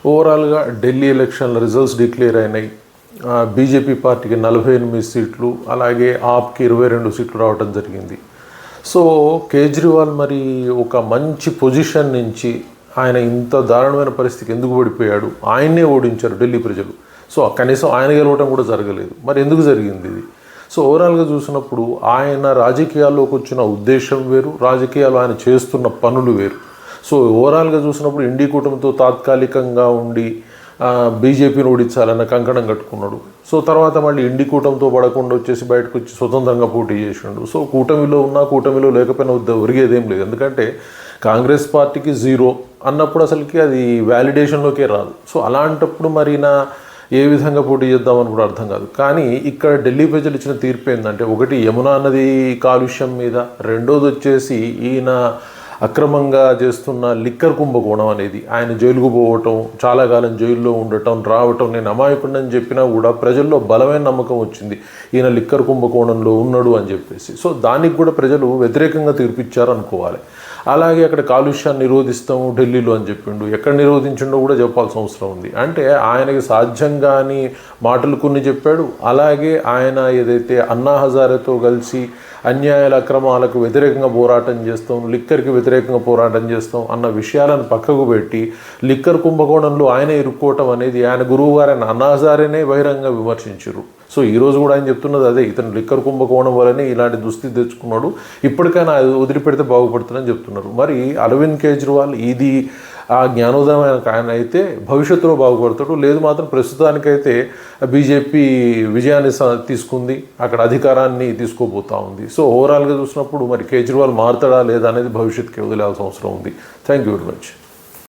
ఓవరాల్గా ఢిల్లీ ఎలక్షన్ల results declare అయినాయి. బీజేపీ పార్టీకి 48 సీట్లు, అలాగే ఆప్కి 22 సీట్లు రావడం జరిగింది. సో కేజ్రీవాల్ మరి ఒక మంచి పొజిషన్ నుంచి ఆయన ఇంత దారుణమైన పరిస్థితికి ఎందుకు పడిపోయాడు? ఆయన్నే ఓడించారు ఢిల్లీ ప్రజలు. సో కనీసం ఆయన గెలవటం కూడా జరగలేదు. మరి ఎందుకు జరిగింది ఇది? సో ఓవరాల్గా చూసినప్పుడు ఆయన రాజకీయాల్లోకి వచ్చిన ఉద్దేశం వేరు, రాజకీయాలు ఆయన చేస్తున్న పనులు వేరు. సో ఓవరాల్గా చూసినప్పుడు ఇండి కూటమితో తాత్కాలికంగా ఉండి బీజేపీని ఓడించాలన్న కంకణం కట్టుకున్నాడు. సో తర్వాత మళ్ళీ ఇండి కూటమితో పడకుండా వచ్చేసి బయటకు వచ్చి స్వతంత్రంగా పోటీ చేసిండు. సో కూటమిలో ఉన్నా కూటమిలో లేకపోయినా ఒరిగేదేం లేదు. ఎందుకంటే కాంగ్రెస్ పార్టీకి 0 అన్నప్పుడు అసలుకి అది వ్యాలిడేషన్లోకే రాదు. సో అలాంటప్పుడు మరి ఏ విధంగా పోటీ చేద్దామని కూడా అర్థం కాదు. కానీ ఇక్కడ ఢిల్లీ ప్రజలు ఇచ్చిన తీర్పు ఏంటంటే, ఒకటి యమునా నది కాలుష్యం మీద, రెండోది వచ్చేసి ఈయన అక్రమంగా చేస్తున్న లిక్కర్ కుంభకోణం అనేది, ఆయన జైలుకు పోవటం, చాలా కాలం జైల్లో ఉండటం, రావటం. నేను అమాయకుడిని చెప్పినా కూడా ప్రజల్లో బలమైన నమ్మకం వచ్చింది ఈయన లిక్కర్ కుంభకోణంలో ఉన్నాడు అని చెప్పేసి. సో దానికి కూడా ప్రజలు వ్యతిరేకంగా తీర్పిచ్చారు అనుకోవాలి. అలాగే అక్కడ కాలుష్యాన్ని నిరోధిస్తాము ఢిల్లీలో అని చెప్పిండు. ఎక్కడ నిరోధించిండో కూడా చెప్పాల్సిన అవసరం ఉంది. అంటే ఆయనకి సాధ్యంగాని మాటలు కొన్ని చెప్పాడు. అలాగే ఆయన ఏదైతే అన్నా హజారేతో కలిసి అన్యాయాల అక్రమాలకు వ్యతిరేకంగా పోరాటం చేస్తాం, లిక్కర్కి వ్యతిరేకంగా పోరాటం చేస్తాం అన్న విషయాలను పక్కకు పెట్టి లిక్కర్ కుంభకోణంలో ఆయన ఇరుక్కోవటం అనేది ఆయన గురువు గారైన అన్నా హజారేనే బహిరంగంగా విమర్శించారు. సో ఈరోజు కూడా ఆయన చెప్తున్నది అదే, ఇతను లిక్కర్ కుంభకోణం వల్లనే ఇలాంటి దుస్థితి తెచ్చుకున్నాడు, ఇప్పటికైనా అది వదిలిపెడితే బాగుపడుతుందని చెప్తున్నారు. మరి అరవింద్ కేజ్రీవాల్ ఇది ఆ జ్ఞానోదయం ఆయన అయితే భవిష్యత్తులో బాగుపడతాడు, లేదు మాత్రం ప్రస్తుతానికైతే బీజేపీ విజయాన్ని తీసుకుంది, అక్కడ అధికారాన్ని తీసుకోబోతూ ఉంది. సో ఓవరాల్గా చూసినప్పుడు మరి కేజ్రీవాల్ మారుతాడా లేదా అనేది భవిష్యత్తుకి వదిలేయాల్సిన అవసరం ఉంది. Thank you very much.